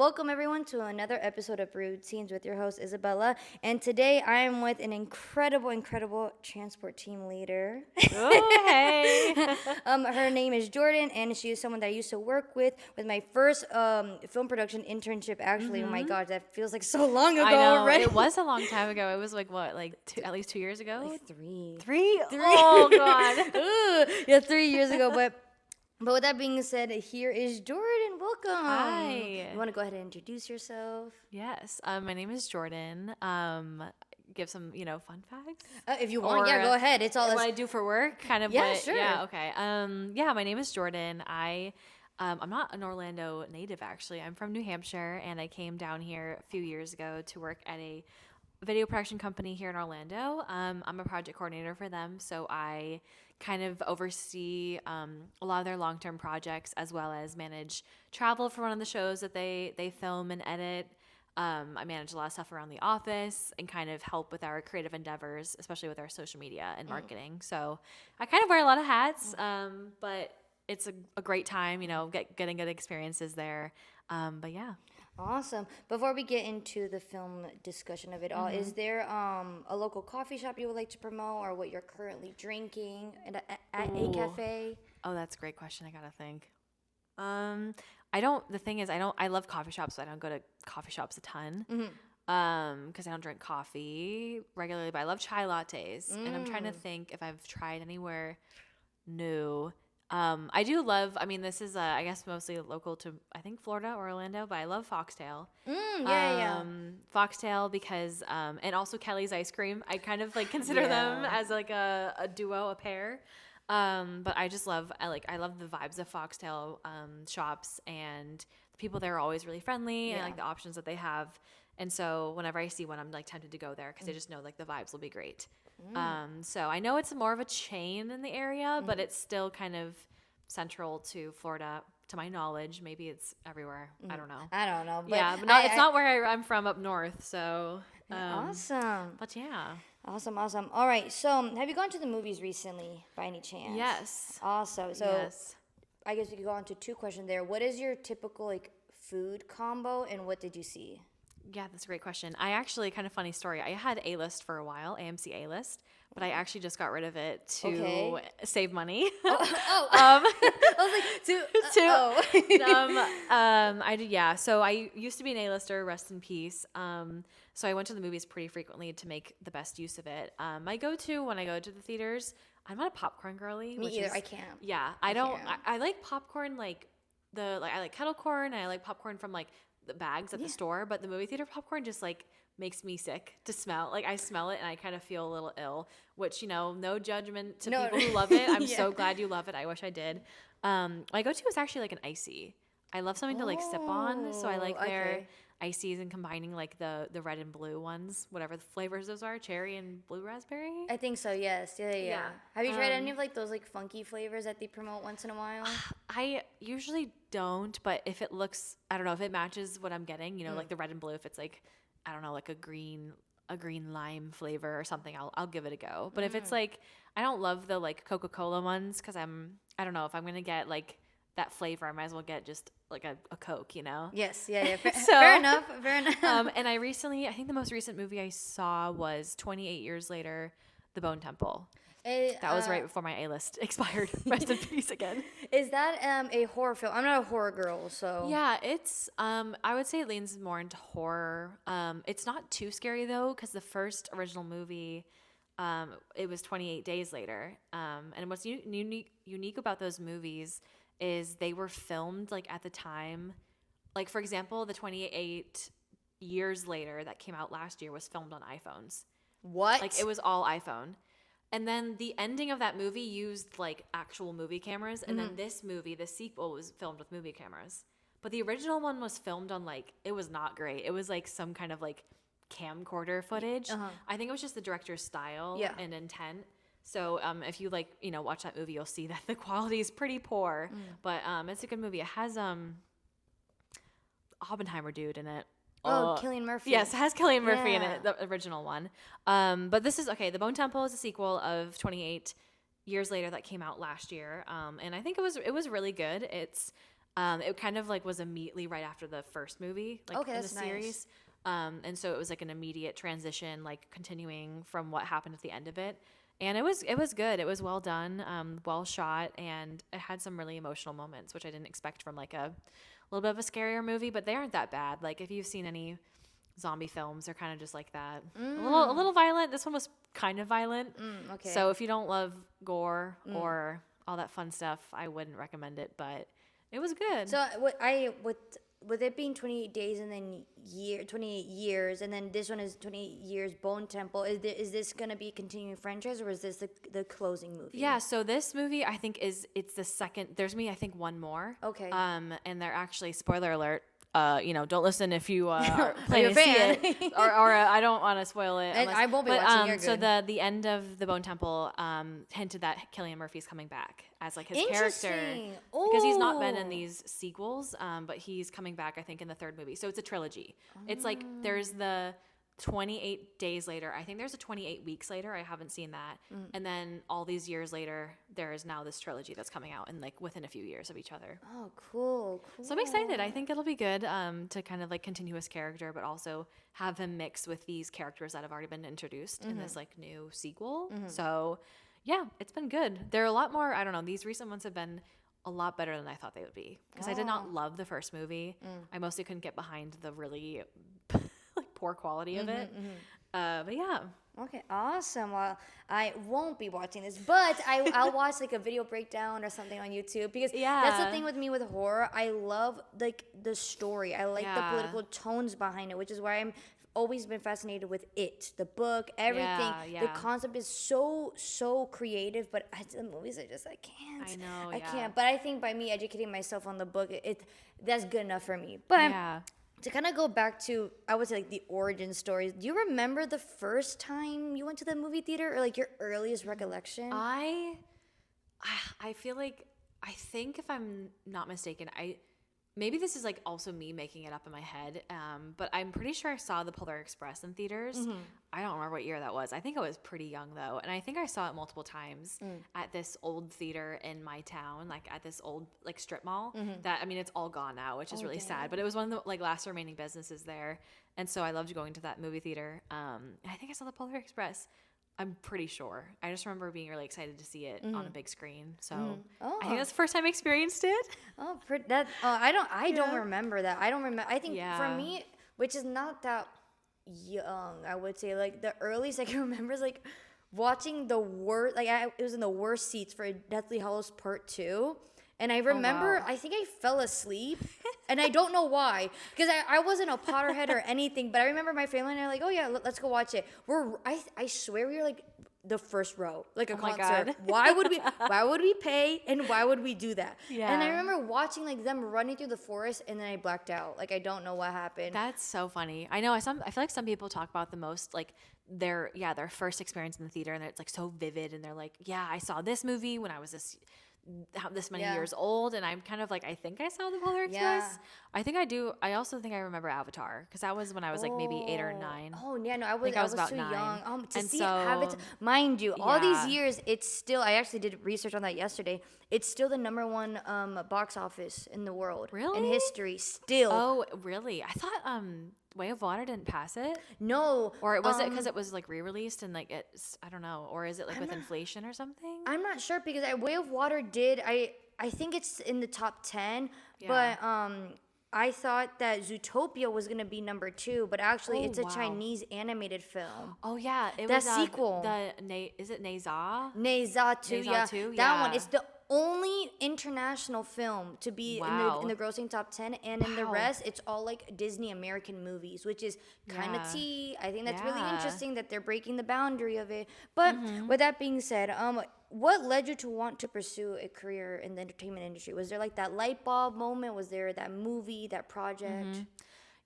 welcome everyone to another episode of Brewed Scenes with your host Isabella. And today I am with an incredible transport team leader. Oh, hey. Her name is Jordan, and she is someone that I used to work with my first film production internship. Actually, Oh my gosh, that feels like so long ago I know. already. It was a long time ago. It was at least 2 years ago? Like three. Three? Oh, God. Ooh, yeah, 3 years ago, But with that being said, here is Jordan. Welcome. Hi. You want to go ahead and introduce yourself? Yes. My name is Jordan. Give some, fun facts. If you want, go ahead. It's all what I do for work, kind of. Yeah, sure. Yeah, okay. My name is Jordan. I'm not an Orlando native, actually. I'm from New Hampshire, and I came down here a few years ago to work at a video production company here in Orlando. I'm a project coordinator for them, so I kind of oversee a lot of their long-term projects, as well as manage travel for one of the shows that they film and edit. I manage a lot of stuff around the office and kind of help with our creative endeavors, especially with our social media and marketing. So I kind of wear a lot of hats, but it's a great time, getting good experiences there. But yeah. Awesome. Before we get into the film discussion of it all, is there a local coffee shop you would like to promote, or what you're currently drinking at a cafe? Oh, that's a great question. I gotta think. The thing is, I love coffee shops, but I don't go to coffee shops a ton. Because I don't drink coffee regularly, but I love chai lattes. And I'm trying to think if I've tried anywhere new. I do love, this is, I guess, mostly local to, I think, Florida or Orlando, but I love Foxtail. Yeah. Foxtail because, and also Kelly's Ice Cream. I kind of, consider them as, a duo, a pair. But I just love, I love the vibes of Foxtail shops, and the people there are always really friendly, and I like the options that they have. And so whenever I see one, I'm, tempted to go there because I just know, the vibes will be great. So I know it's more of a chain in the area, but it's still kind of central to Florida, to my knowledge. Maybe it's everywhere. I don't know. But but it's not where I'm from up north. So awesome. But yeah. Awesome. All right. So have you gone to the movies recently by any chance? Yes. Awesome. So yes. I guess we could go on to two questions there. What is your typical food combo, and what did you see? Yeah, that's a great question. I actually, kind of funny story. I had A-List for a while, AMC A-List, but I actually just got rid of it to save money. I was like, I did, yeah. So I used to be an A-lister, rest in peace. So I went to the movies pretty frequently to make the best use of it. My go-to when I go to the theaters, I'm not a popcorn girly. Me either. I can't. Yeah, I don't. I like popcorn I like kettle corn, and I like popcorn from the bags at the store, but the movie theater popcorn just makes me sick to smell. I smell it and I kind of feel a little ill, which, no judgment to people who love it. I'm so glad you love it. I wish I did. My go-to is actually an icy. I love something to sip on. So I like their ices and combining the red and blue ones, whatever the flavors those are, cherry and blue raspberry. I think so. Yes. Yeah. Have you tried any of those funky flavors that they promote once in a while? I usually don't, but if it looks, I don't know, if it matches what I'm getting, the red and blue, if it's I don't know, a green lime flavor or something, I'll give it a go. But if it's I don't love the Coca-Cola ones, because I don't know, if I'm gonna get that flavor, I might as well get just a Coke, Yes, yeah. Fair enough. And I think the most recent movie I saw was 28 Years Later, The Bone Temple. That was right before my A-list expired. Rest in peace again. Is that a horror film? I'm not a horror girl, so. Yeah, it's, I would say it leans more into horror. It's not too scary, though, because the first original movie, it was 28 Days Later. And what's unique about those movies is they were filmed, at the time. For example, the 28 Years Later that came out last year was filmed on iPhones. What? It was all iPhone. And then the ending of that movie used actual movie cameras. And then this movie, the sequel, was filmed with movie cameras. But the original one was filmed on it was not great. It was some kind of camcorder footage. I think it was just the director's style and intent. So if you watch that movie, you'll see that the quality is pretty poor. But it's a good movie. It has Oppenheimer dude in it. Cillian Murphy. Yes, it has Cillian Murphy in it, the original one. But this is, The Bone Temple is a sequel of 28 Years Later that came out last year. And I think it was really good. It's It kind of like was immediately right after the first movie, like Okay, in the that's nice. series. And so it was like an immediate transition, like continuing from what happened at the end of it. And it was good. It was well done, well shot, and it had some really emotional moments, which I didn't expect from like a little bit of a scarier movie, but they aren't that bad. Like if you've seen any zombie films, they're kind of just like that. A little violent. This one was kind of violent. Okay. So if you don't love gore or all that fun stuff, I wouldn't recommend it, but it was good. So with it being 28 days and then 28 years, and then this one is 28 years, Bone Temple, is this going to be a continuing franchise, or is this the closing movie? Yeah, so this movie I think it's the second. There's I think one more. Okay. And they're actually, spoiler alert, don't listen if you are planning a to see fan. it, or I don't want to spoil it. And I won't be watching. You're So good. the end of the Bone Temple hinted that Cillian Murphy's coming back as like his character, Interesting. because he's not been in Oh. these sequels, but he's coming back I think in the third movie. So it's a trilogy. It's like there's the 28 days later. I think there's a 28 weeks later. I haven't seen that. And then all these years later, there is now this trilogy that's coming out, and like within a few years of each other. Oh, cool. So I'm excited. I think it'll be good to kind of like continue his character, but also have him mix with these characters that have already been introduced in this like new sequel. So yeah, it's been good. They're a lot more, I don't know, these recent ones have been a lot better than I thought they would be, because I did not love the first movie. I mostly couldn't get behind the really like poor quality of it. But yeah. Okay, awesome. Well, I won't be watching this, but I'll watch like a video breakdown or something on YouTube, because that's the Yeah. thing with me with horror. I love like the story. I like the Yeah. political tones behind it, which is why I'm always been fascinated with it, the book, everything. Yeah, The yeah. concept is so creative, but the movies are just I can't. I know, I yeah. can't. But I think by me educating myself on the book, that's good enough for me. But Yeah. to kind of go back to, I would say, like the origin stories. Do you remember the first time you went to the movie theater, or like your earliest recollection? I feel like, I think if I'm not mistaken, maybe this is like also me making it up in my head, but I'm pretty sure I saw the Polar Express in theaters. I don't remember what year that was. I think I was pretty young though, and I think I saw it multiple times at this old theater in my town, like at this old like strip mall. That, I mean, it's all gone now, which is really sad. But it was one of the like last remaining businesses there, and so I loved going to that movie theater. And I think I saw the Polar Express. I'm pretty sure. I just remember being really excited to see it on a big screen. So I think that's the first time I experienced it. Oh, I don't remember that. I don't remember. I think for Yeah. me, which is not that young, I would say, like the earliest I can remember is like watching the worst. Like it was in the worst seats for Deathly Hallows Part 2. And I remember, wow. I think I fell asleep, and I don't know why, because I wasn't a Potterhead or anything, but I remember my family and I were like, oh yeah, let's go watch it. I swear we were like the first row, like a Oh my concert. God. Why would we pay, and why would we do that? Yeah. And I remember watching like them running through the forest, and then I blacked out. Like I don't know what happened. That's so funny. I know. I feel like some people talk about the most like their first experience in the theater, and it's like so vivid, and they're like, yeah, I saw this movie when I was this many years old, and I'm kind of like, I think I saw the Polar Express. Yeah. I think I do. I also think I remember Avatar, because that was when I was like maybe 8 or 9. Oh yeah, no, I think I was was about too 9. young. To And see so- Avatar, mind you, all Yeah. these years, it's still. I actually did research on that yesterday. It's still the #1 box office in the world. In Really? history, still. Oh, really? I thought Way of Water didn't pass it, No. or was it because it was like re-released and like it's, I don't know, or is it like with inflation or something? I'm not sure, because Way of Water did. I think it's in the top 10, Yeah. but I thought that Zootopia was gonna be #2, but actually Oh, it's a wow. Chinese animated film. Oh yeah, it That was sequel. Is it Neza? Nezatu, yeah, Nezatu, that one. yeah. It's the only international film to be Wow. in the grossing top 10, and in the Wow. rest, it's all like Disney American movies, which is kind of Yeah. tea. I think that's really Yeah. interesting that they're breaking the boundary of it. But with that being said, what led you to want to pursue a career in the entertainment industry? Was there like that light bulb moment? Was there that movie, that project?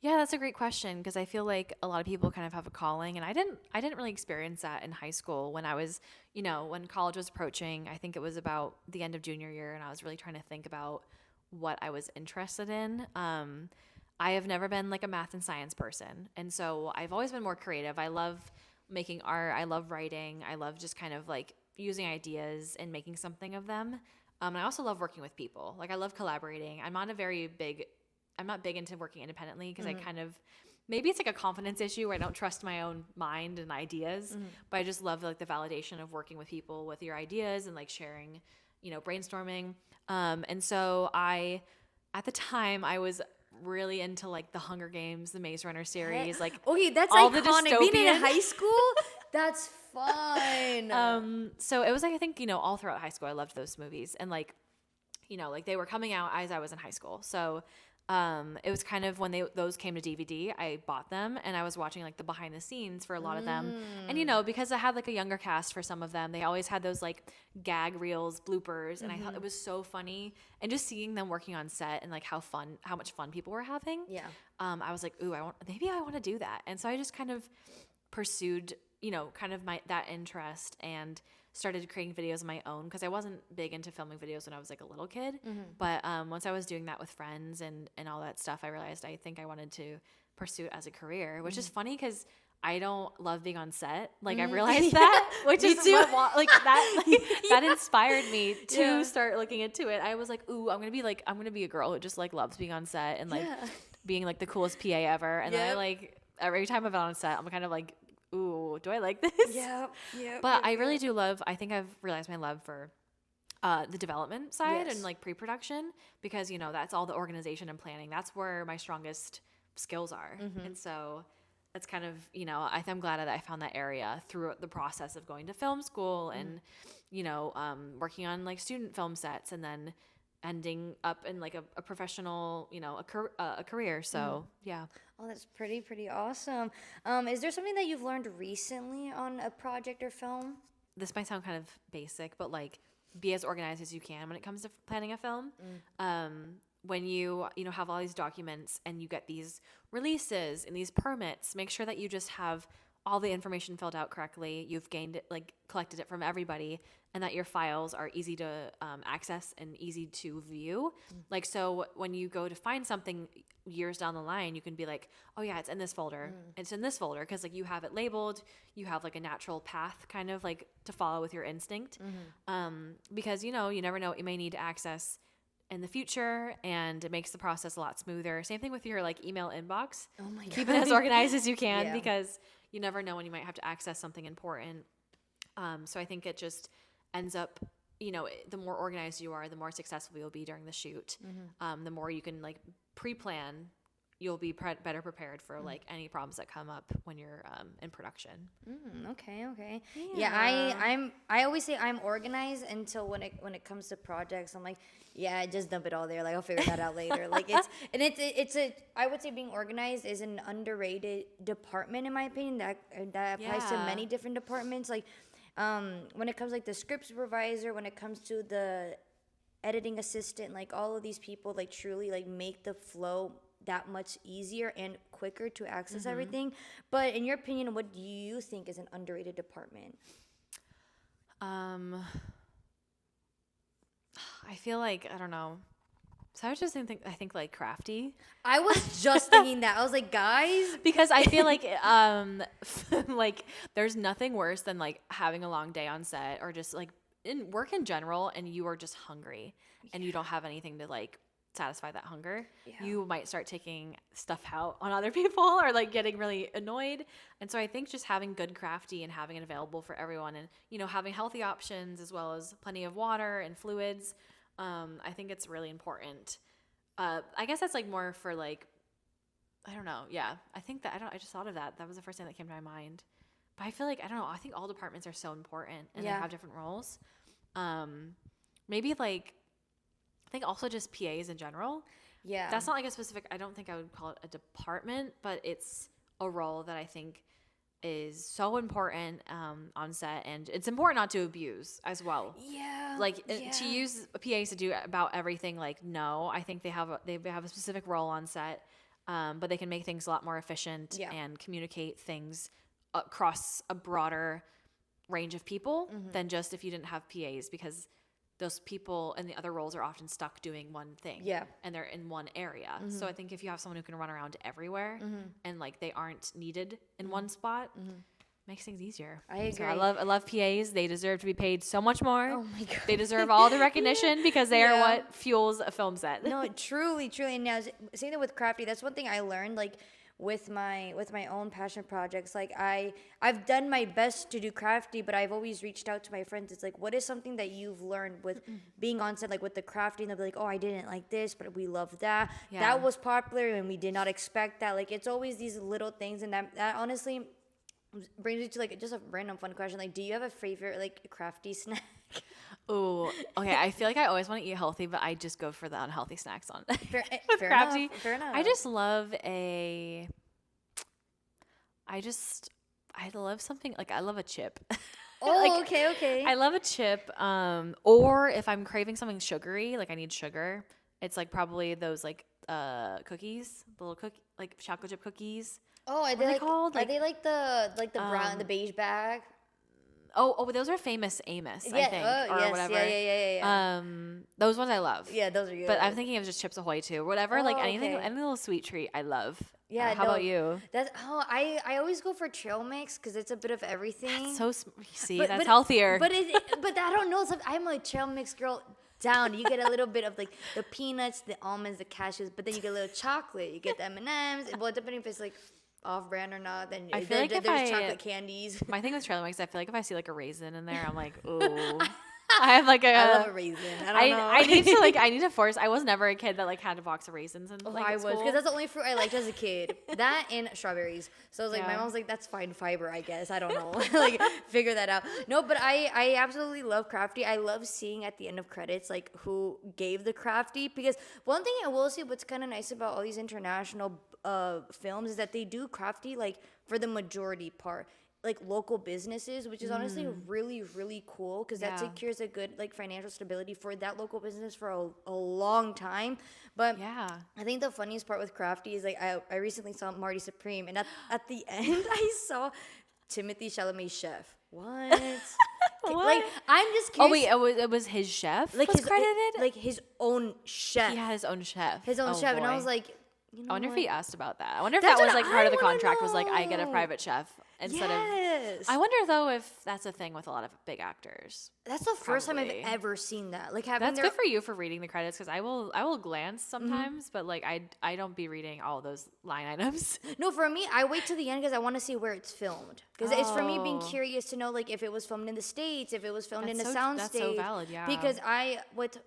Yeah, that's a great question, because I feel like a lot of people kind of have a calling, and I didn't really experience that in high school. When I was, when college was approaching, I think it was about the end of junior year, and I was really trying to think about what I was interested in. I have never been like a math and science person, and so I've always been more creative. I love making art. I love writing. I love just kind of like using ideas and making something of them. And I also love working with people. Like I love collaborating. I'm not big into working independently because I kind of, maybe it's like a confidence issue where I don't trust my own mind and ideas, but I just love like the validation of working with people with your ideas and like sharing, brainstorming. And so at the time I was really into like the Hunger Games, the Maze Runner series, like okay, that's all iconic. the Being in dystopian. high school, that's fun. So it was like, I think, all throughout high school, I loved those movies and like, like they were coming out as I was in high school. So it was kind of when those came to DVD, I bought them and I was watching like the behind the scenes for a lot of them. And because I had like a younger cast for some of them, they always had those like gag reels, bloopers, and I thought it was so funny. And just seeing them working on set and like how much fun people were having. Yeah. I was like, ooh, maybe I want to do that. And so I just kind of pursued, kind of that interest and started creating videos of my own because I wasn't big into filming videos when I was like a little kid. But once I was doing that with friends and all that stuff, I realized I think I wanted to pursue it as a career, which is funny because I don't love being on set. Like I realized that, which is like that. Like, that inspired me to start looking into it. I was like, ooh, I'm gonna be a girl who just like loves being on set and like being like the coolest PA ever. And then I like every time I've been on set, I'm kind of like, ooh, do I like this? Yeah. But I really do love, I think I've realized my love for the development side and like pre-production because, that's all the organization and planning. That's where my strongest skills are. And so that's kind of, I'm glad that I found that area through the process of going to film school and, working on like student film sets and then ending up in like a professional, a career. So yeah. Oh, that's pretty awesome. Is there something that you've learned recently on a project or film? This might sound kind of basic, but like be as organized as you can when it comes to planning a film. When you have all these documents and you get these releases and these permits, make sure that you just have all the information filled out correctly. You've gained it, like collected it from everybody, and that your files are easy to access and easy to view. Like, so when you go to find something years down the line, you can be like, oh yeah, it's in this folder. It's in this folder. Cause like you have it labeled, you have like a natural path kind of like to follow with your instinct. Because you never know what you may need to access in the future, and it makes the process a lot smoother. Same thing with your like email inbox. Oh my God. Keep it as organized as you can because you never know when you might have to access something important. So I think it just ends up, the more organized you are, the more successful you'll be during the shoot. The more you can like pre-plan, you'll be better prepared for like any problems that come up when you're in production. Okay. Yeah, I always say I'm organized until when it comes to projects, I'm like, yeah, just dump it all there. Like I'll figure that out later. Like it's I would say being organized is an underrated department in my opinion. That applies to many different departments. Like when it comes like the script supervisor, when it comes to the editing assistant, like all of these people like truly like make the flow that much easier and quicker to access everything. But in your opinion, what do you think is an underrated department? I feel like, I don't know. So I was just I think like crafty. I was just thinking that. I was like, guys, because I feel like like there's nothing worse than like having a long day on set or just like in work in general and you are just hungry and you don't have anything to like satisfy that hunger. You might start taking stuff out on other people or like getting really annoyed. And so I think just having good crafty and having it available for everyone and having healthy options as well as plenty of water and fluids, I think it's really important. I guess that's like more for like, I don't know. Yeah. I think that I just thought of that. That was the first thing that came to my mind. But I feel like, I don't know. I think all departments are so important and they have different roles. Maybe like, I think also just PAs in general. Yeah. That's not like a specific, I don't think I would call it a department, but it's a role that I think is so important on set. And it's important not to abuse as well. Yeah. Like to use PAs to do about everything, like, no, I think they have a specific role on set, but they can make things a lot more efficient and communicate things across a broader range of people than just if you didn't have PAs, because those people in the other roles are often stuck doing one thing. Yeah. And they're in one area. So I think if you have someone who can run around everywhere and like they aren't needed in one spot, makes things easier. I agree. So I love PAs. They deserve to be paid so much more. Oh my god. They deserve all the recognition because they are what fuels a film set. No, truly. And now, same thing with crafty. That's one thing I learned, like, with my own passion projects. Like, I've done my best to do crafty, but I've always reached out to my friends. It's like, what is something that you've learned with being on set, like with the crafty? And they'll be like, oh, I didn't like this, but we love that. Yeah. That was popular, and we did not expect that. Like, it's always these little things, and that honestly brings me to like just a random fun question. Like, do you have a favorite like crafty snack? Ooh, okay. I feel like I always want to eat healthy, but I just go for the unhealthy snacks on Fair crafty. enough. Fair enough. I love something like I love a chip. Oh, okay. I love a chip. Or if I'm craving something sugary, like I need sugar, it's like probably those like cookies, the little like chocolate chip cookies. Oh, What are they called? Are they like the brown, the beige bag? Oh, those are Famous Amos, I think, or yes, whatever. Yeah. Those ones I love. Yeah, those are good. But I'm thinking of just Chips Ahoy too, whatever. Like anything, okay. any little sweet treat, I love. Yeah. How about you? I always go for trail mix because it's a bit of everything. That's healthier. But I don't know. I'm a trail mix girl. Down, you get a little bit of like the peanuts, the almonds, the cashews, but then you get a little chocolate. You get the M&Ms. Well, depending if it's like off-brand or not, then I feel like there's chocolate candies. My thing with trail mix, I feel like if I see like a raisin in there, I'm like, ooh. I have like I love a raisin. I don't know. I need to force. I was never a kid that like had a box of raisins and like I was because that's the only fruit I liked as a kid. That and strawberries. So I was like, my mom's like, that's fine fiber, I guess. I don't know. Like, figure that out. No, but I absolutely love crafty. I love seeing at the end of credits like who gave the crafty, because one thing I will say, what's kind of nice about all these international films is that they do crafty like for the majority part, like local businesses, which is honestly really, really cool because that secures a good like financial stability for that local business for a long time. But I think the funniest part with crafty is like I recently saw Marty Supreme, and at the end I saw Timothy Chalamet's chef. What? What? Like, I'm just curious. Oh wait, it was his chef Like was his credited? like his own chef. He had his own chef. His own chef, boy. and I was like, you know I wonder what? if he asked about that. I wonder if That's that was what like part I of the wanna contract was like I get a know. private chef instead of. I wonder though if that's a thing with a lot of big actors. That's the first time I've Probably. ever seen that. Like having That's their good for you for reading the credits because I will glance sometimes, but like I don't be reading all those line items. No, for me, I wait till the end because I want to see where it's filmed. Because it's for me being Oh. curious to know, like, if it was filmed in the States, if it was filmed in a That's soundstage. so valid, yeah. Because with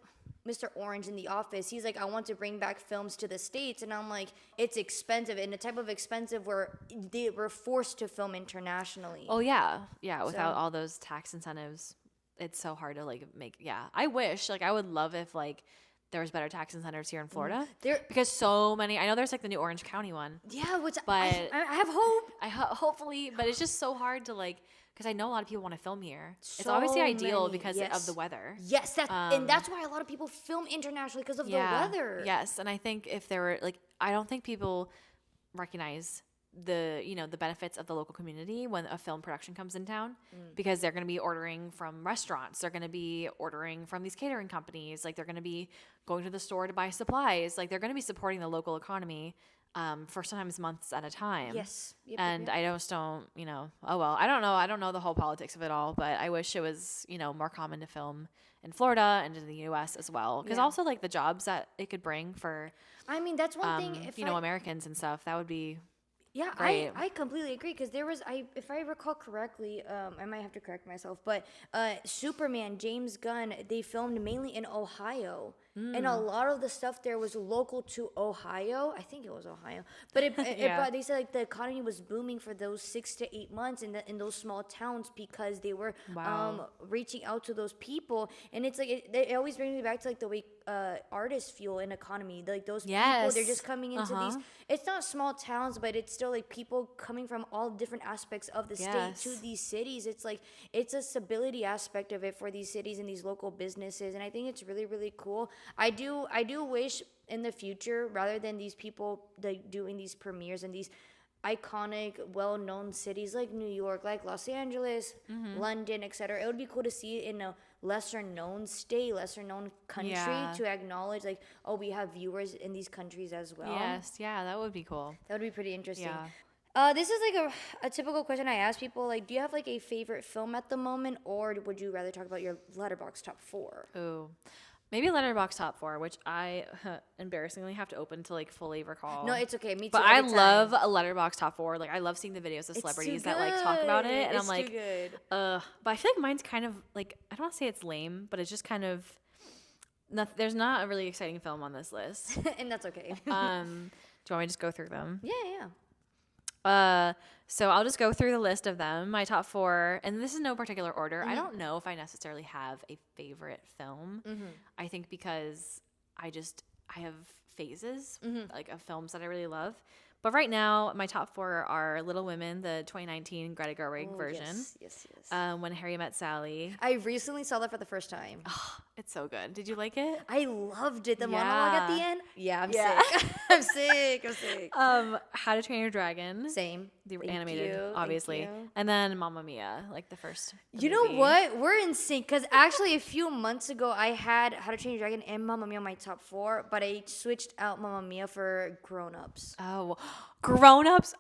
Mr. Orange in The Office, he's like, I want to bring back films to the States. And I'm like, it's expensive. And the type of expensive where they were forced to film internationally. Oh yeah, without all those tax incentives, it's so hard to like make. Yeah, I wish like I would love if like there was better tax incentives here in Florida. Because so many. I know there's like the new Orange County one. Yeah, which But I have hope. Hopefully, but it's just so hard to like because I know a lot of people want to film here. It's So obviously ideal many, because yes. of the weather. Yes, and that's why a lot of people film internationally because of the weather. Yes, and I think if there were like, I don't think people recognize the benefits of the local community when a film production comes in town because they're going to be ordering from restaurants, they're going to be ordering from these catering companies, like they're going to be going to the store to buy supplies, like they're going to be supporting the local economy for sometimes months at a time. Yes. Yep, and yep. I just don't, oh well, I don't know the whole politics of it all, but I wish it was, more common to film in Florida and in the US as well. Because also like the jobs that it could bring for, I mean, that's one thing. If Americans and stuff, that would be Yeah, great. I completely agree because there was if I recall correctly, I might have to correct myself, but Superman, James Gunn, they filmed mainly in Ohio, and a lot of the stuff there was local to Ohio. I think it was Ohio, but they said like the economy was booming for those 6 to 8 months in those small towns because they were reaching out to those people, and it's like it always brings me back to like the way artists fuel an economy, like those people, they're just coming into these. It's not small towns, but it's still like people coming from all different aspects of the state to these cities. It's like it's a stability aspect of it for these cities and these local businesses, and I think it's really, really cool. I do wish in the future, rather than these people like doing these premieres in these iconic, well-known cities like New York, like Los Angeles, London, etc., it would be cool to see it in a lesser-known state, lesser-known country to acknowledge like, oh, we have viewers in these countries as well. Yes, yeah, that would be cool. That would be pretty interesting. Yeah. This is like a typical question I ask people. Like, do you have like a favorite film at the moment, or would you rather talk about your Letterboxd top 4? Ooh. Maybe Letterboxd top 4, which I embarrassingly have to open to like fully recall. No, it's okay. Me too. But I every love time. a Letterboxd top 4. Like I love seeing the videos of It's celebrities too that like talk about it, good. and It's I'm like, too good. but I feel like mine's kind of like I don't want to say it's lame, but it's just kind of there's not a really exciting film on this list. And that's okay. Do you want me to just go through them? Yeah. So I'll just go through the list of them, my top 4, and this is no particular order. Mm-hmm. I don't know if I necessarily have a favorite film. Mm-hmm. I think because I have phases Mm-hmm. like of films that I really love. But right now, my top 4 are Little Women, the 2019 Greta Gerwig version. Yes. When Harry Met Sally. I recently saw that for the first time. It's so good. Did you like it? I loved it. The monologue at the end. Yeah, I'm Yeah. sick. I'm sick. How to Train Your Dragon. Same. The Thank animated, you, obviously. thank you. And then Mamma Mia, like the first. You know what? We're in sync because actually a few months ago I had How to Train Your Dragon and Mamma Mia on my top 4, but I switched out Mamma Mia for Grown Ups. Oh, Grown Ups.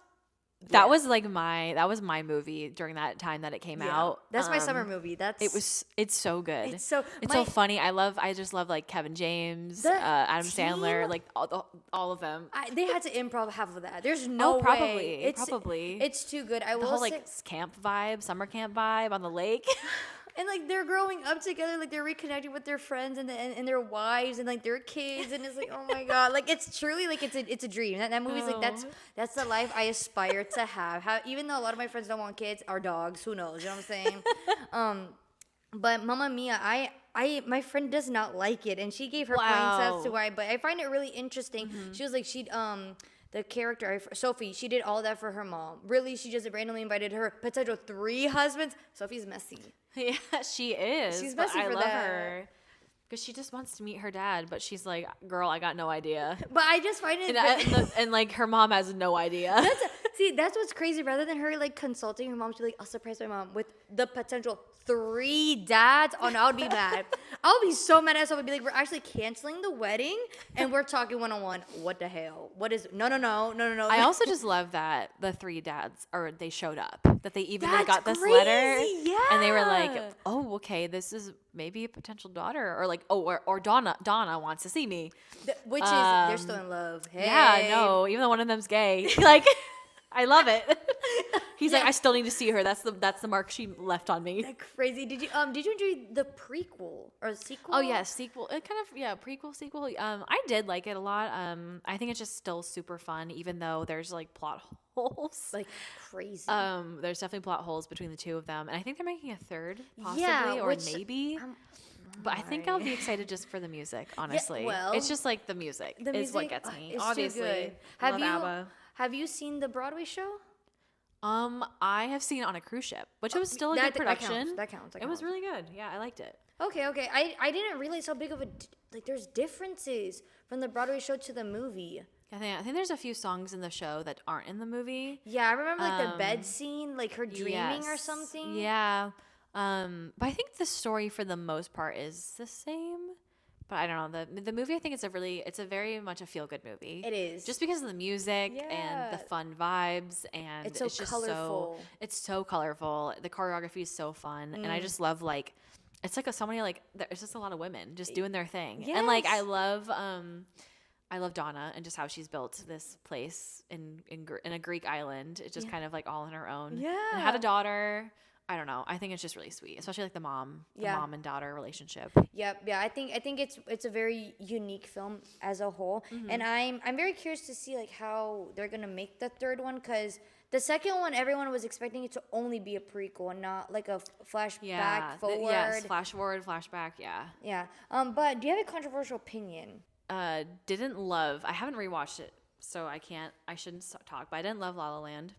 Yeah. That was my movie during that time that it came out. That's my summer movie. It's so good. It's so funny. I just love like Kevin James, The Adam team- Sandler, like all of them. They had to improv half of that. There's no way. Probably. It's too good. I The will whole say, like camp vibe, summer camp vibe on the lake. and like they're growing up together, like they're reconnecting with their friends and their wives and like their kids, and it's like, oh my god, like it's truly like it's a dream. That movie's like that's the life I aspire to have. Even though a lot of my friends don't want kids or dogs, who knows? You know what I'm saying? But Mamma Mia, my friend does not like it, and she gave her points as to why. But I find it really interesting. She was like the character, Sophie, she did all that for her mom. Really, she just randomly invited her potential 3 husbands. Sophie's messy. Yeah, she is. She's but messy I for love that. her because she just wants to meet her dad, but she's like, "Girl, I got no idea." But I just find it. And like her mom has no idea. That's what's crazy. Rather than her like consulting her mom, she's like, I'll surprise my mom with the potential 3 dads. Oh no, I would be mad. I'll be so mad at someone. Be like, we're actually canceling the wedding and we're talking 1-on-1. What the hell? What is? No. I also just love that the 3 dads they showed up. That they even That's got this crazy, letter, yeah. and they were like, "Oh, okay, this is maybe a potential daughter," or like, "Oh, or Donna wants to see me." Which is they're still in love. Hey. Yeah, no, even though one of them's gay, like. I love it. He's like, I still need to see her. That's the mark she left on me. That's crazy. Did you enjoy the prequel or sequel? Oh yeah, sequel. It kind of prequel sequel. I did like it a lot. I think it's just still super fun, even though there's like plot holes. Like crazy. There's definitely plot holes between the 2 of them, and I think they're making a 3rd, possibly, or maybe. But I think I'll be excited just for the music. Honestly, it's just like the music is what gets me. It's Obviously, too good. Have you seen the Broadway show? I have seen it on a cruise ship, which was still a good production. That counts. It was really good. Yeah, I liked it. Okay. I didn't realize how big of there's differences from the Broadway show to the movie. I think there's a few songs in the show that aren't in the movie. Yeah, I remember like the bed scene, like her dreaming or something. Yeah. But I think the story for the most part is the same. But I don't know, the movie. I think it's a very much a feel good movie. It is just because of the music and the fun vibes, and it's just colorful. It's so colorful. The choreography is so fun, and I just love like it's like there's just a lot of women just doing their thing, and like I love Donna and just how she's built this place in a Greek island. It's just kind of like all on her own. Yeah, and had a daughter. I don't know. I think it's just really sweet, especially like the mom and daughter relationship. Yep. Yeah. I think it's a very unique film as a whole, and I'm very curious to see like how they're gonna make the 3rd one, because the second one everyone was expecting it to only be a prequel and not like a flashback forward. Yes, flash forward, flashback. Yeah. Yeah. But do you have a controversial opinion? Didn't love. I haven't rewatched it, so I shouldn't talk. But I didn't love La La Land.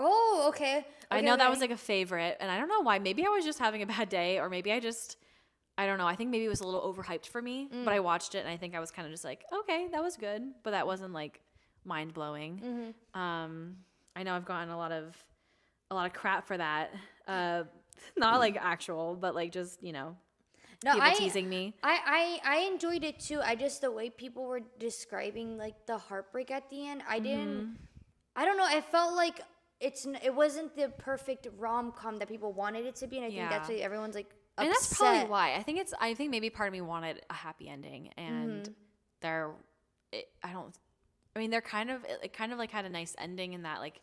Oh, okay. I know that was like a favorite, and I don't know why. Maybe I was just having a bad day, or maybe I don't know. I think maybe it was a little overhyped for me, but I watched it, and I think I was kind of just like, okay, that was good, but that wasn't like mind blowing. I know I've gotten a lot of crap for that. Not like actual, but like just people teasing me. I enjoyed it too. The way people were describing like the heartbreak at the end, I don't know. I felt like it wasn't the perfect rom-com that people wanted it to be, and I think that's why everyone's like upset. And that's probably why. I think maybe part of me wanted a happy ending, and they're kind of like had a nice ending in that, like,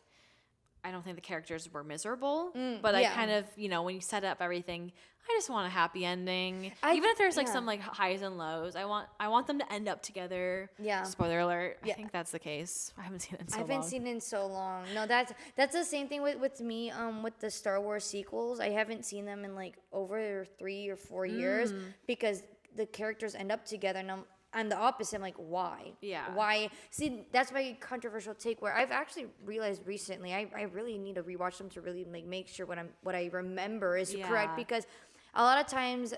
I don't think the characters were miserable, but I kind of, when you set up everything, I just want a happy ending. Even if there's like some like highs and lows, I want them to end up together. Yeah. Spoiler alert. Yeah. I think that's the case. I haven't seen it in so long. I haven't seen it in so long. No, that's the same thing with me with the Star Wars sequels. I haven't seen them in like over 3 or 4 years because the characters end up together, and I'm the opposite. I'm like, why? Yeah. Why? See, that's my controversial take, where I've actually realized recently I really need to rewatch them to really like make sure what I remember is correct, because a lot of times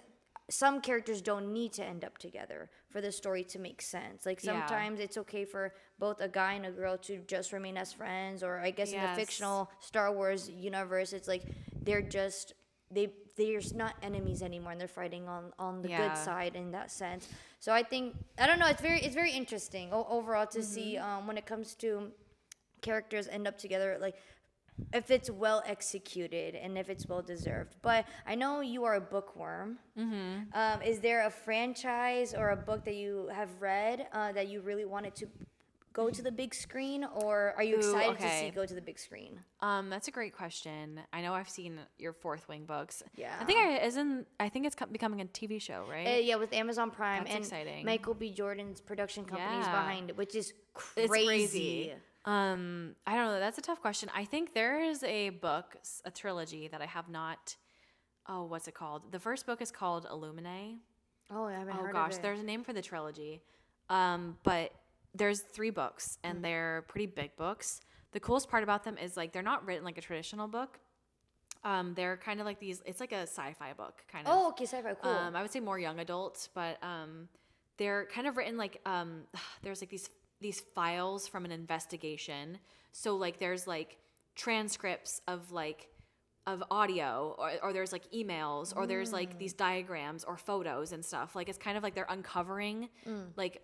some characters don't need to end up together for the story to make sense. Like sometimes it's okay for both a guy and a girl to just remain as friends, or I guess in the fictional Star Wars universe, it's like they're just they're not enemies anymore, and they're fighting on the good side in that sense. So I think, I don't know, it's very interesting overall to see when it comes to characters end up together, like if it's well executed and if it's well deserved. But I know you are a bookworm. Is there a franchise or a book that you have read that you really wanted to go to the big screen, or are you excited to see go to the big screen? That's a great question. I know I've seen your Fourth Wing books. Yeah. I think it's becoming a TV show, right? Yeah, with Amazon Prime. That's exciting. Michael B. Jordan's production company is behind it, which is crazy. It's crazy. I don't know. That's a tough question. I think there is a book, a trilogy that I have not. Oh, what's it called? The first book is called Illuminae. Oh, I haven't heard of it. Oh gosh, there's a name for the trilogy. But there's 3 books, and they're pretty big books. The coolest part about them is like they're not written like a traditional book. They're kind of like these. It's like a sci-fi book, kind of. Oh, okay, sci-fi, cool. I would say more young adult, but they're kind of written like there's like these files from an investigation. So like there's like transcripts of audio, or there's like emails, or there's like these diagrams or photos and stuff. Like it's kind of like they're uncovering like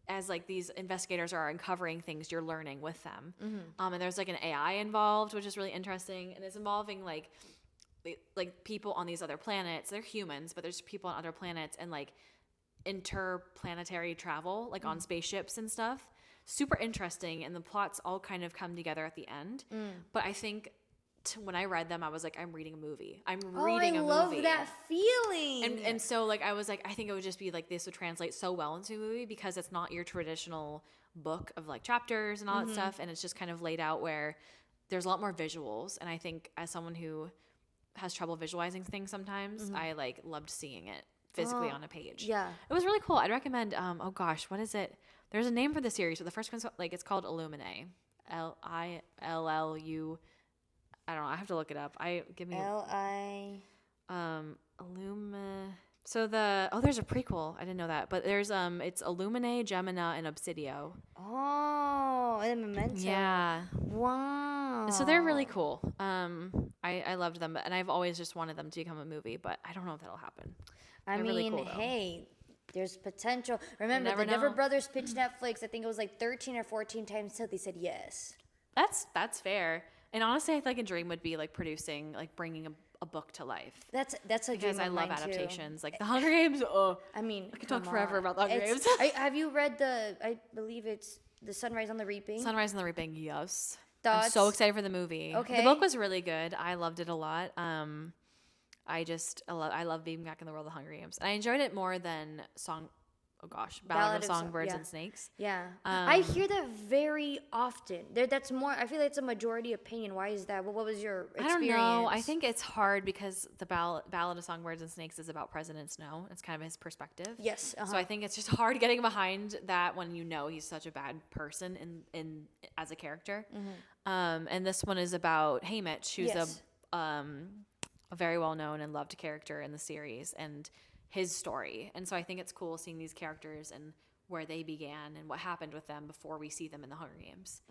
as like these investigators are uncovering things, you're learning with them. And there's like an AI involved, which is really interesting, and it's involving like people on these other planets. They're humans, but there's people on other planets, and like interplanetary travel, like on spaceships and stuff. Super interesting, and the plots all kind of come together at the end. But I think when I read them, I was like, I'm reading a movie. I'm reading a movie. I love that feeling. And so like I was like, I think it would just be like this would translate so well into a movie, because it's not your traditional book of like chapters and all that stuff, and it's just kind of laid out where there's a lot more visuals. And I think as someone who has trouble visualizing things sometimes, I like loved seeing it physically on a page. Yeah, it was really cool. I'd recommend. Oh gosh, what is it? There's a name for the series, but the first one's like it's called Illuminae. Illu. I don't know. I have to look it up. Illumi. So there's a prequel. I didn't know that, but there's it's Illuminae, Gemina, and Obsidio. Oh, and Memento. Yeah. Wow. So they're really cool. I loved them, and I've always just wanted them to become a movie, but I don't know if that'll happen. I mean, really cool, hey, there's potential. Remember, the Never Brothers pitched Netflix. I think it was like 13 or 14 times till they said yes. That's fair. And honestly, I feel like a dream would be like producing, like bringing a book to life. That's a dream. Because I love adaptations, like the Hunger Games. Oh, I mean, I could talk forever about the Hunger Games. Have you read I believe it's The Sunrise on the Reaping? Sunrise on the Reaping, yes. Thoughts? I'm so excited for the movie. Okay. The book was really good. I loved it a lot. I love being back in the world of the Hunger Games. And I enjoyed it more than Ballad of Songbirds and Snakes. Yeah. I hear that very often. That's more, I feel like it's a majority opinion. Why is that? What was your experience? I don't know. I think it's hard because the Ballad of Songbirds and Snakes is about President Snow. It's kind of his perspective. Yes. So I think it's just hard getting behind that when you know he's such a bad person in as a character. And this one is about Haymitch, who's a very well-known and loved character in the series, and his story. And so I think it's cool seeing these characters and where they began and what happened with them before we see them in the Hunger Games.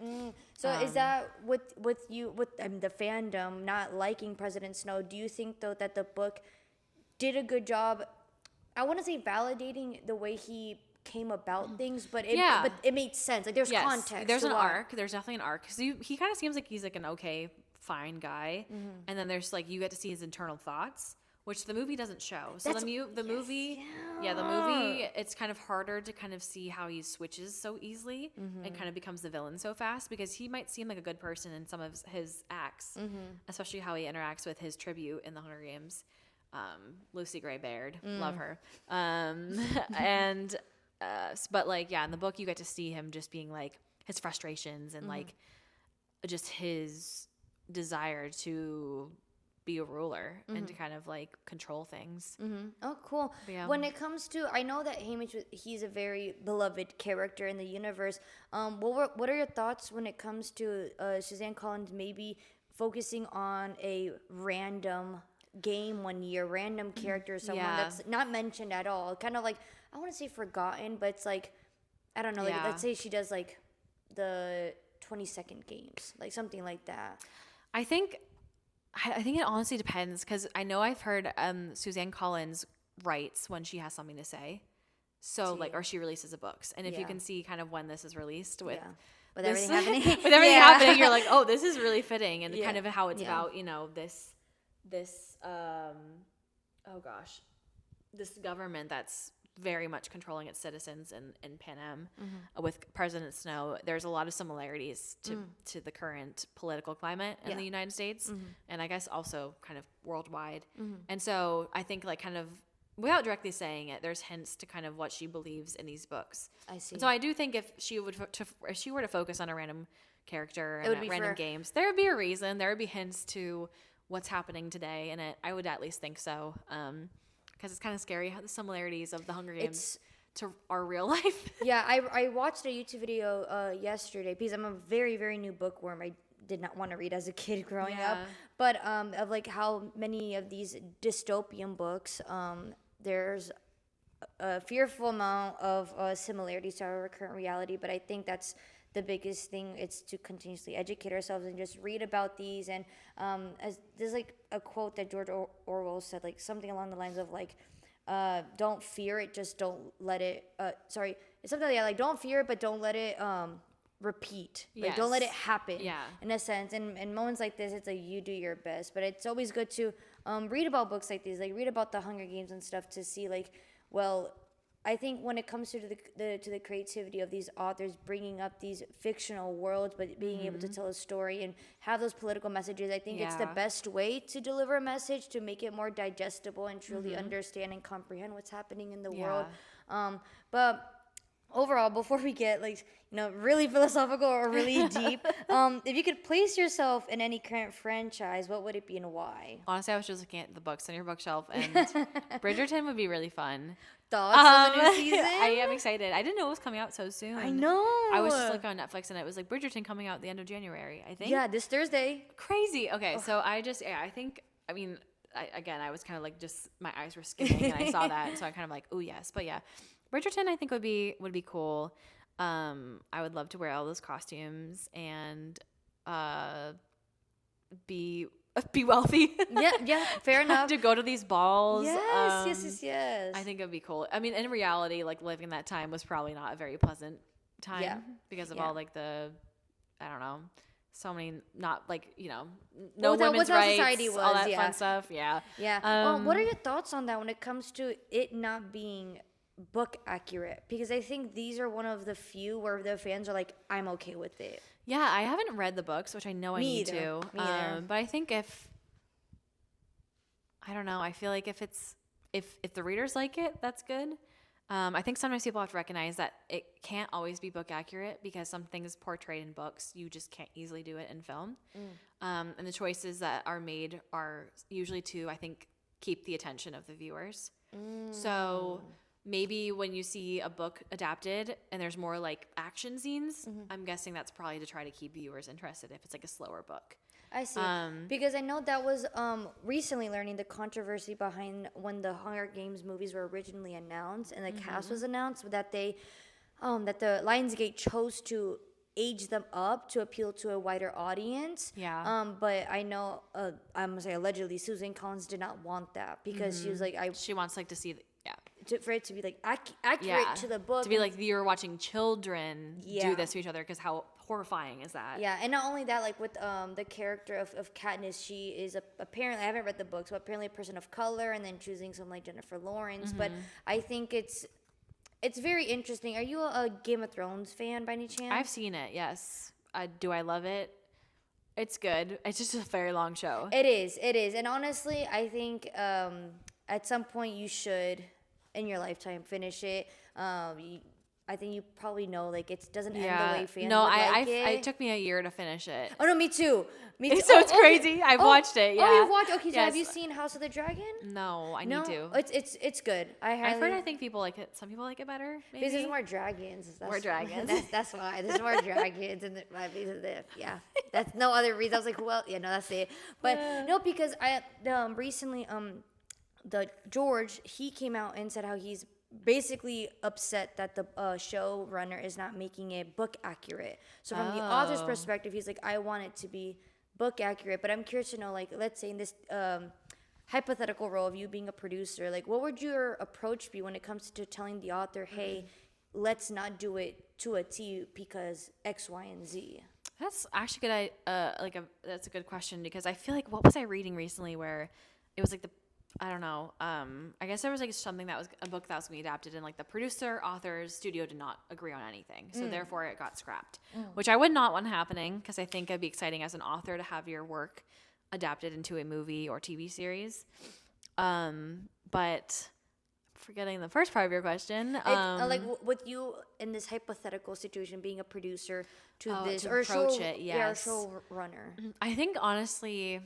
So is that with the fandom not liking President Snow, do you think though that the book did a good job, I want to say validating the way he came about things, but Yeah. it made sense. Like there's Yes, context. there's to an why. arc. There's definitely an arc. Because he kind of seems like he's like an okay, fine guy. And then there's like, you get to see his internal thoughts, which the movie doesn't show. So the movie, it's kind of harder to kind of see how he switches so easily and kind of becomes the villain so fast, because he might seem like a good person in some of his acts, especially how he interacts with his tribute in the Hunger Games. Lucy Gray Baird, love her. And but like, yeah, in the book you get to see him just being like his frustrations and like just his desire to be a ruler and to kind of like control things. Oh, cool. Yeah. When it comes to, I know that Hamish, he's a very beloved character in the universe. What are your thoughts when it comes to Suzanne Collins maybe focusing on a random game one year, random character, someone that's not mentioned at all? Kind of like, I want to say forgotten, but it's like, I don't know, like let's say she does like the 22nd games, like something like that. I think it honestly depends, because I know I've heard Suzanne Collins writes when she has something to say. So like, or she releases the books. And if you can see kind of when this is released with everything happening. with everything happening, you're like, oh, this is really fitting. And kind of how it's about, you know, this government that's very much controlling its citizens in Pan Am with President Snow. There's a lot of similarities to the current political climate in the United States, and I guess also kind of worldwide. And so I think like kind of without directly saying it, there's hints to kind of what she believes in these books. I see. And so I do think if she were to focus on a random character and random games, there would be a reason. There would be hints to what's happening today in it. I would at least think so. Because it's kind of scary how the similarities of the Hunger Games to our real life. Yeah, I watched a YouTube video yesterday because I'm a very, very new bookworm. I did not want to read as a kid growing up. But of like how many of these dystopian books, there's a fearful amount of similarities to our current reality. But I think that's the biggest thing. It's to continuously educate ourselves and just read about these. And as there's like a quote that George Orwell said, like something along the lines of like, don't fear it, just don't let it. It's something like don't fear it, but don't let it repeat. Like don't let it happen. Yeah. In a sense, and in moments like this, it's like you do your best. But it's always good to read about books like these, like read about the Hunger Games and stuff to see like, well, I think when it comes to the creativity of these authors bringing up these fictional worlds, but being able to tell a story and have those political messages, I think it's the best way to deliver a message, to make it more digestible and truly understand and comprehend what's happening in the world. But overall, before we get like really philosophical or really deep, if you could place yourself in any current franchise, what would it be and why? Honestly, I was just looking at the books on your bookshelf, and Bridgerton would be really fun. Thoughts on the new season? I am excited. I didn't know it was coming out so soon. I know. I was just looking on Netflix, and it was like Bridgerton coming out at the end of January, I think. Yeah, this Thursday. Crazy. Okay, so I was kind of like just my eyes were skimming, and I saw that, and so I kind of like, oh yes, but yeah, Bridgerton I think would be cool. I would love to wear all those costumes and be wealthy. Yeah, fair enough. To go to these balls. Yes. I think it would be cool. I mean, in reality, like living that time was probably not a very pleasant time because of all like the, I don't know, so many not like, no women's rights, society was, all that fun stuff. Yeah. Yeah. What are your thoughts on that when it comes to it not being book accurate? Because I think these are one of the few where the fans are like, I'm okay with it. Yeah, I haven't read the books, which I know I need to. Me either. But I think I don't know, I feel like if the readers like it, that's good. I think sometimes people have to recognize that it can't always be book accurate because some things portrayed in books, you just can't easily do it in film. And the choices that are made are usually to, I think, keep the attention of the viewers. So maybe when you see a book adapted and there's more like action scenes, I'm guessing that's probably to try to keep viewers interested if it's like a slower book. I see. Because I know that was recently learning the controversy behind when the Hunger Games movies were originally announced and the cast was announced, that they that the Lionsgate chose to age them up to appeal to a wider audience. Yeah. But I know I'm gonna say allegedly Susan Collins did not want that because she was like, she wants like to see for it to be like accurate to the book. To be like you're watching children do this to each other, because how horrifying is that? Yeah, and not only that, like with the character of Katniss, she is apparently, I haven't read the books, but apparently a person of color, and then choosing someone like Jennifer Lawrence. But I think it's very interesting. Are you a Game of Thrones fan by any chance? I've seen it, yes. Do I love it? It's good. It's just a very long show. It is. And honestly, I think at some point you should, in your lifetime, finish it. I think you probably know, like, it doesn't end the way fans would like it. It took me a year to finish it. Oh, no, me too. So it's crazy. I've watched it, yeah. Oh, you've watched? Okay, so have you seen House of the Dragon? No, I need to. It's good. I've heard, I think people like it. Some people like it better, maybe. Because there's more dragons. More dragons. That's why. There's more dragons in yeah. That's no other reason. I was like, well, yeah, no, that's it. But no, because I recently the George, he came out and said how he's basically upset that the showrunner is not making it book accurate. So from the author's perspective, he's like, I want it to be book accurate. But I'm curious to know, like, let's say in this hypothetical role of you being a producer, like, what would your approach be when it comes to telling the author, hey, let's not do it to a T because X, Y, and Z? That's actually good. That's a good question, because I feel like, what was I reading recently where it was like I don't know. I guess there was like something that was a book that was going to be adapted, and like the producer, authors, studio did not agree on anything. So therefore it got scrapped, which I would not want happening, because I think it'd be exciting as an author to have your work adapted into a movie or TV series. But forgetting the first part of your question. Like with you in this hypothetical situation, being a producer to this, to or approach it, yes. showrunner. I think honestly,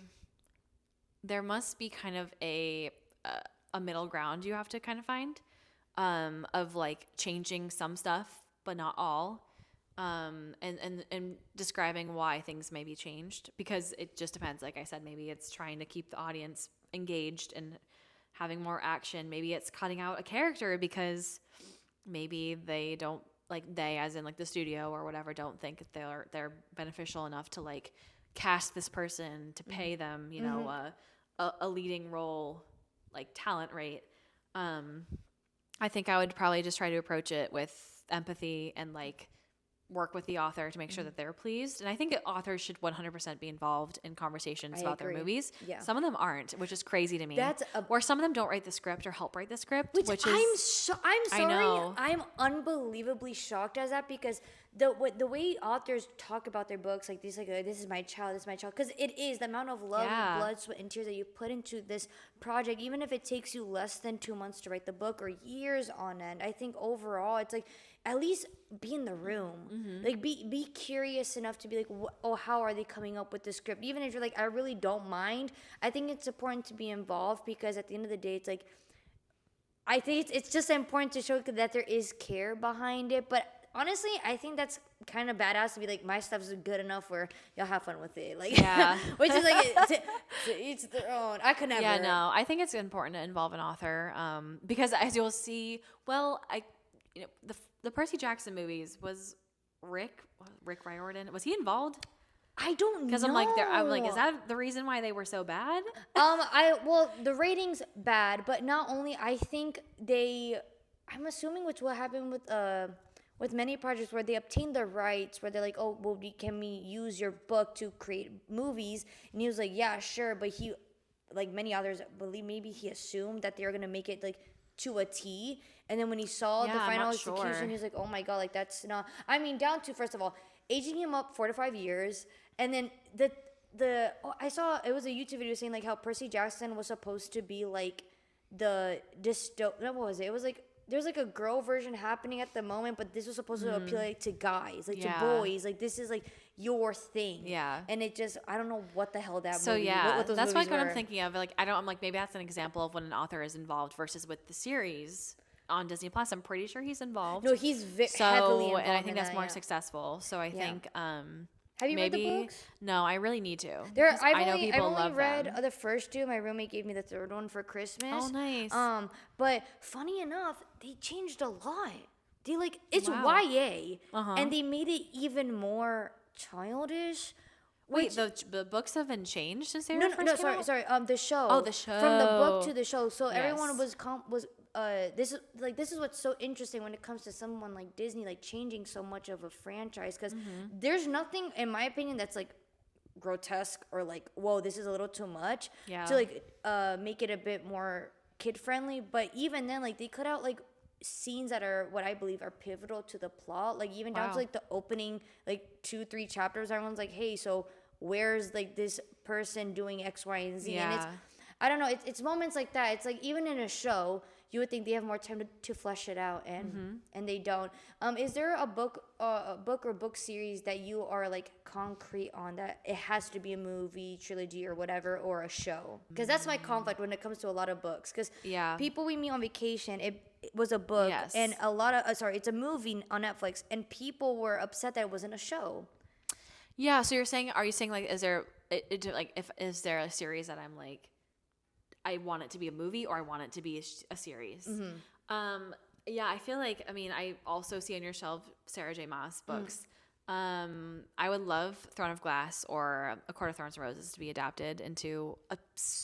there must be kind of a middle ground you have to kind of find, of like changing some stuff but not all, and describing why things may be changed, because it just depends. Like I said, maybe it's trying to keep the audience engaged and having more action. Maybe it's cutting out a character because maybe they don't, like, they as in like the studio or whatever, don't think they're beneficial enough to like cast this person to pay them, you know, a leading role, like talent rate. I think I would probably just try to approach it with empathy and like work with the author to make sure that they're pleased. And I think authors should 100% be involved in conversations about their movies. Yeah. Some of them aren't, which is crazy to me. Or some of them don't write the script or help write the script, which is I'm sorry. I'm unbelievably shocked as that, because the way authors talk about their books, like this, like this is my child, because it is the amount of love, blood, sweat, and tears that you put into this project. Even if it takes you less than 2 months to write the book or years on end, I think overall it's like, at least be in the room. Like be curious enough to be like, how are they coming up with the script? Even if you're like, I really don't mind, I think it's important to be involved, because at the end of the day, it's like, I think it's just important to show that there is care behind it. But honestly, I think that's kind of badass to be like, my stuff's good enough where y'all have fun with it. Like, yeah. Which is like, to each their own. I could never. Yeah, no, I think it's important to involve an author, because as you'll see, the Percy Jackson movies, was Rick Riordan, was he involved? I don't know. Because I'm like, is that the reason why they were so bad? The ratings bad, but not only, I think I'm assuming which what happened with many projects where they obtain the rights, where they're like, oh, well, can we use your book to create movies? And he was like, yeah, sure. But he, like many others, believe maybe he assumed that they were going to make it like to a T. And then when he saw the final execution, he was like, oh my God, like that's not, I mean, down to, first of all, aging him up 4 to 5 years. And then I saw, it was a YouTube video saying like how Percy Jackson was supposed to be like what was it? It was like, there's like a girl version happening at the moment, but this was supposed to appeal like to guys, like to boys. Like this is like your thing. Yeah. And it just, I don't know what the hell that so movie, yeah, what those that's movies what were. I'm thinking of. Like, I'm like, maybe that's an example of when an author is involved versus with the series on Disney Plus. I'm pretty sure he's involved. No, he's heavily involved. And I think that's more successful. So I think, have you read the books? No, I really need to. I've only read the first 2. My roommate gave me the 3rd one for Christmas. Oh, nice. But funny enough, they changed a lot. They it's YA, and they made it even more childish. Wait, the books have been changed since they No, were no, first no, came sorry, out? sorry. The show. Oh, the show. From the book to the show. So everyone Yes. was this is what's so interesting when it comes to someone like Disney, like changing so much of a franchise, because there's nothing, in my opinion, that's like grotesque or like, whoa, this is a little too much Yeah. to like make it a bit more kid friendly. But even then, like they cut out like scenes that are what I believe are pivotal to the plot, like even down to Wow. like the opening like 2-3 chapters. Everyone's like, hey, so where's like this person doing X, Y, and Z? And it's, Yeah. I don't know, it's moments like that. It's like even in a show, you would think they have more time to flesh it out, and they don't. Is there a book or book series that you are like concrete on that it has to be a movie, trilogy, or whatever, or a show? Because that's my conflict when it comes to a lot of books. Because Yeah. people we meet on vacation, it was a book, Yes. and a lot of it's a movie on Netflix, and people were upset that it wasn't a show. Yeah, so are you saying like, is there, is there a series that I'm like, I want it to be a movie or I want it to be a series? Yeah, I feel like, I mean, I also see on your shelf Sarah J. Maas books. I would love Throne of Glass or A Court of Thorns and Roses to be adapted into a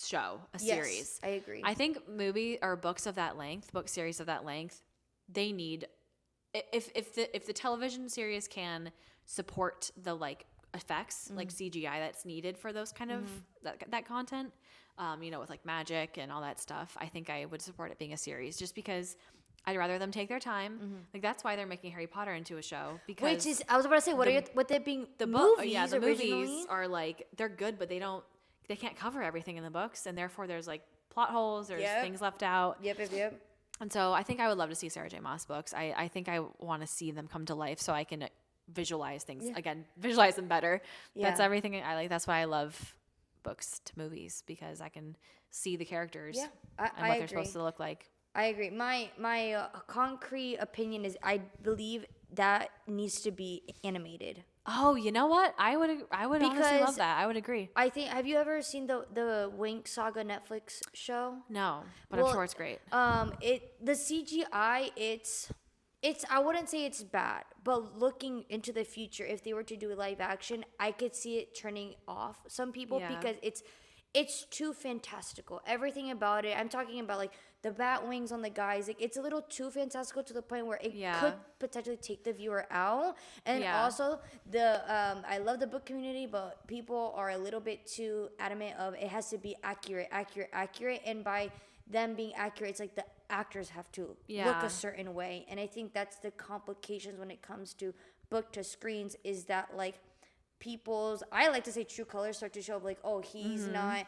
show, a series. Yes, I agree. I think movie or books of that length, book series of that length, they need, if the television series can support the like effects, like CGI that's needed for those kind of that content, with like magic and all that stuff, I think I would support it being a series, just because I'd rather them take their time. Like that's why they're making Harry Potter into a show, because Which is, I was about to say, what they're being the book, movies the originally? movies are like, they're good, but they can't cover everything in the books, and therefore there's like plot holes, there's Yep. things left out. Yep. And so I think I would love to see Sarah J. Maas books. I think I want to see them come to life so I can visualize things again, visualize them better. That's Yeah. everything I like. That's why I love books to movies, because I can see the characters Yeah, and I what they're supposed agree. to look like. I agree. My concrete opinion is I believe that needs to be animated. Oh, you know what? I would honestly Because love that. I would agree. I think, have you ever seen the Wink Saga Netflix show? No, but Well, I'm sure it's great. The CGI, it's I wouldn't say it's bad, but looking into the future, if they were to do live action, I could see it turning off some people, Yeah. because it's too fantastical. Everything about it. I'm talking about like the bat wings on the guys. Like it's a little too fantastical to the point where it Yeah. could potentially take the viewer out. And Yeah. also I love the book community, but people are a little bit too adamant of it has to be accurate. And by them being accurate, it's like the actors have to look Yeah. a certain way. And I think that's the complications when it comes to book to screens, is that like I like to say true colors start to show up, like, oh, he's not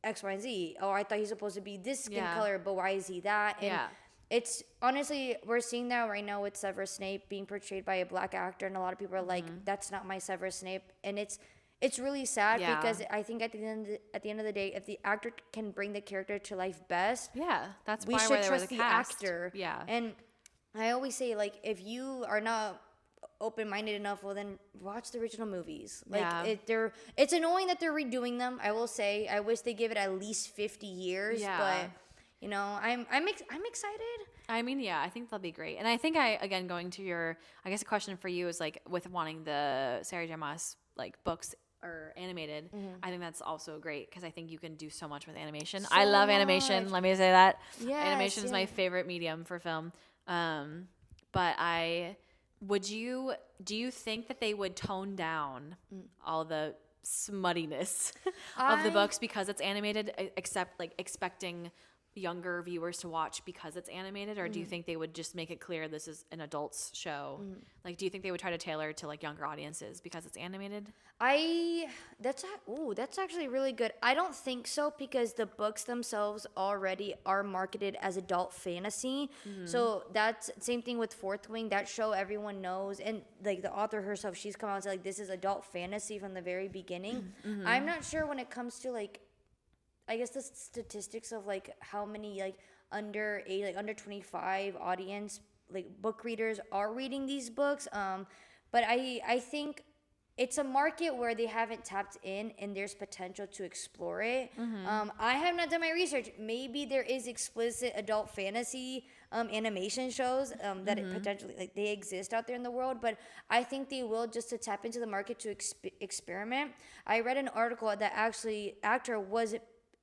X, Y, and Z. Oh, I thought he's supposed to be this skin Yeah. color, but why is he that? And Yeah. it's honestly, we're seeing that right now with Severus Snape being portrayed by a black actor, and a lot of people are like, that's not my Severus Snape. And it's really sad, Yeah. because I think at the end of the day, if the actor can bring the character to life best, Yeah, that's we why should they were trust the the cast. actor. Yeah. And I always say, like, if you are not open-minded enough, well, then watch the original movies. Like, Yeah. it's annoying that they're redoing them. I will say, I wish they give it at least 50 years. Yeah. But I'm excited. I mean, yeah, I think they'll be great. And I think again, going to your, I guess a question for you is like, with wanting the Sarah J. Maas like books or animated, I think that's also great, because I think you can do so much with animation. I love animation. much. Let me say that. Yes, Animation is my yeah. favorite medium for film. But do you think that they would tone down all the smuttiness of the books because it's animated, except like expecting younger viewers to watch because it's animated, or do you think they would just make it clear this is an adult's show? Like, do you think they would try to tailor to like younger audiences because it's animated? That's actually really good. I don't think so, because the books themselves already are marketed as adult fantasy. So that's same thing with Fourth Wing. That show everyone knows, and like the author herself, she's come out and said like this is adult fantasy from the very beginning. I'm not sure when it comes to like, I guess the statistics of like how many like under 25 audience like book readers are reading these books. But I think it's a market where they haven't tapped in, and there's potential to explore it. I have not done my research. Maybe there is explicit adult fantasy animation shows that it potentially like they exist out there in the world, but I think they will just to tap into the market to experiment. I read an article that actually actor was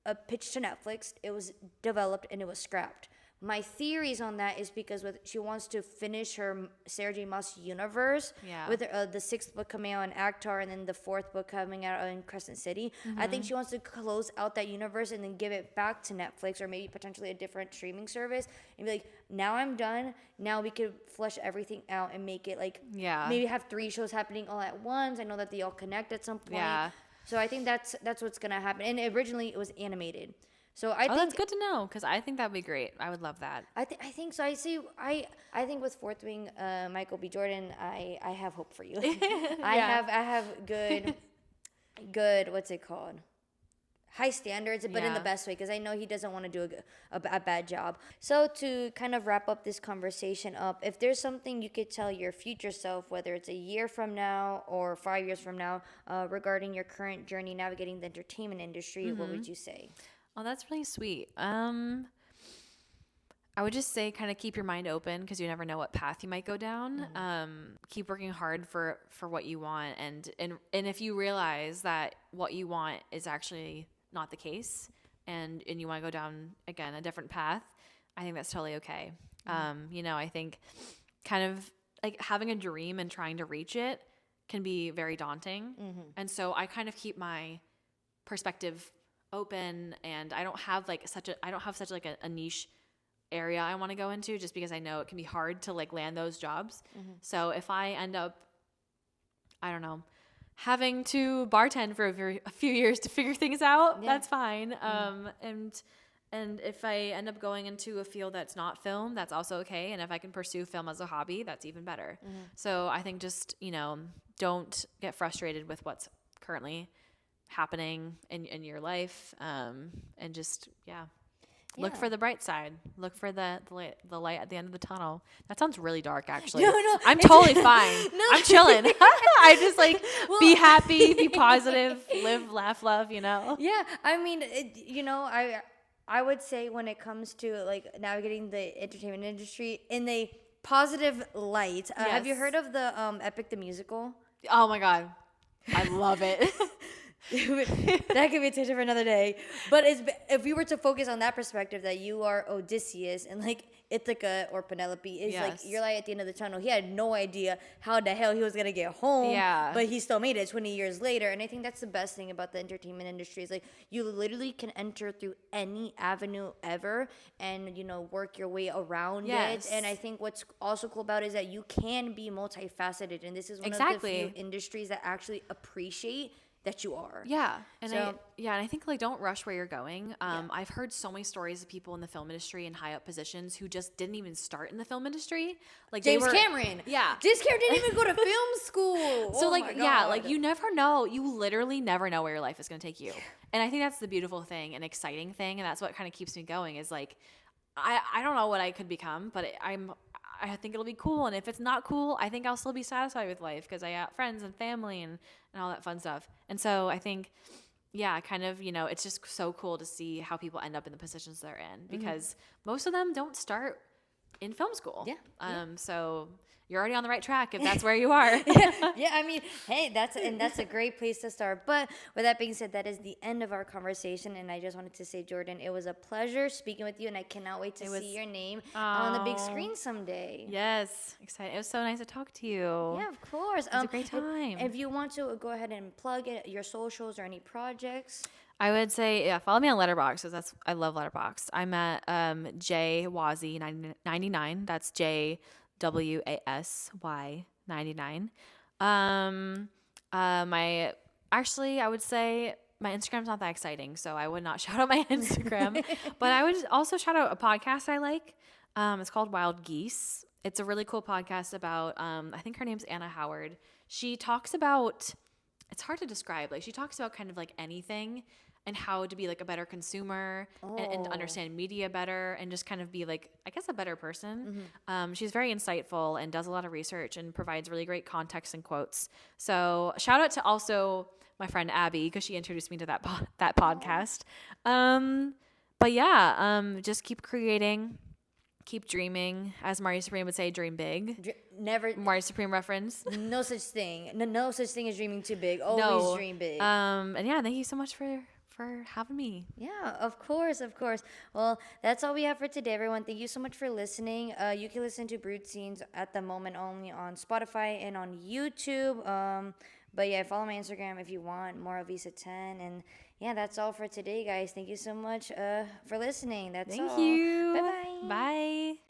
a pitch to Netflix. It was developed and it was scrapped. My theories on that is because she wants to finish her Sarah J. Maas universe with the sixth book coming out in Actar and then the fourth book coming out in Crescent City. I think she wants to close out that universe and then give it back to Netflix or maybe potentially a different streaming service and be like, now I'm done. Now we could flesh everything out and make it like maybe have 3 shows happening all at once. I know that they all connect at some point. Yeah. So I think that's what's gonna happen. And originally it was animated. So I think that's good to know because I think that would be great. I would love that. I think so. I think with Fourth Wing, Michael B. Jordan, I have hope for you. I have good what's it called? High standards, but in the best way because I know he doesn't want to do a bad job. So to kind of wrap up this conversation up, if there's something you could tell your future self, whether it's a year from now or 5 years from now, regarding your current journey navigating the entertainment industry, what would you say? Oh, that's really sweet. I would just say kind of keep your mind open because you never know what path you might go down. Keep working hard for what you want. And if you realize that what you want is actually not the case and you want to go down, again, a different path, I think that's totally okay. I think kind of like having a dream and trying to reach it can be very daunting. And so I kind of keep my perspective open and I don't have such a niche area I want to go into just because I know it can be hard to like land those jobs. So if I end up, I don't know, having to bartend for a few years to figure things out, that's fine. And if I end up going into a field that's not film, that's also okay. And if I can pursue film as a hobby, that's even better. So I think just, don't get frustrated with what's currently happening in your life, and just look for the bright side, look for the light at the end of the tunnel. That sounds really dark actually. No, I'm totally fine. I'm chilling. I just be happy, be positive, live, laugh, love, I mean I would say when it comes to like navigating the entertainment industry in a positive light, have you heard of the Epic the Musical? Oh my god, I love it. That could be a tangent for another day. But if we were to focus on that perspective, that you are Odysseus and like Ithaca or Penelope is like you're like at the end of the tunnel. He had no idea how the hell he was gonna get home. But he still made it 20 years later. And I think that's the best thing about the entertainment industry is like you literally can enter through any avenue ever and work your way around it. And I think what's also cool about it is that you can be multifaceted, and this is one of the few industries that actually appreciate that you are. And I think like don't rush where you're going. I've heard so many stories of people in the film industry in high up positions who just didn't even start in the film industry. Like James Cameron. James Cameron didn't even go to film school. So like you never know. You literally never know where your life is going to take you. And I think that's the beautiful thing and exciting thing, and that's what kind of keeps me going is like I don't know what I could become, but I think it'll be cool. And if it's not cool, I think I'll still be satisfied with life because I got friends and family and all that fun stuff. And so I think, kind of, it's just so cool to see how people end up in the positions they're in because most of them don't start in film school. So you're already on the right track if that's where you are. I mean, hey, that's a great place to start. But with that being said, that is the end of our conversation. And I just wanted to say, Jordan, it was a pleasure speaking with you, and I cannot wait to see your name on the big screen someday. Yes, excited. It was so nice to talk to you. Yeah, of course. It was a great time. If you want to go ahead and plug your socials or any projects. I would say, follow me on Letterboxd because I love Letterboxd. I'm at JWasy99. That's JWASY 99. I would say my Instagram's not that exciting, so I would not shout out my Instagram. But I would also shout out a podcast I like. It's called Wild Geese. It's a really cool podcast about, I think her name's Anna Howard. She talks about, it's hard to describe. Like she talks about kind of like anything and how to be like a better consumer and understand media better and just kind of be like, I guess, a better person. She's very insightful and does a lot of research and provides really great context and quotes. So shout out to also my friend Abby because she introduced me to that podcast. But just keep creating, keep dreaming. As Mario Supreme would say, dream big. Never, Mario Supreme reference. no such thing. No such thing as dreaming too big. Always No. dream big. And yeah, thank you so much for having me. Yeah, of course, of course. Well, that's all we have for today, everyone. Thank you so much for listening. You can listen to Brewed Scenes at the moment only on Spotify and on YouTube. But yeah, follow my Instagram if you want more of Visa 10. And yeah, that's all for today, guys. Thank you so much for listening. That's all. Thank you. Bye-bye. Bye.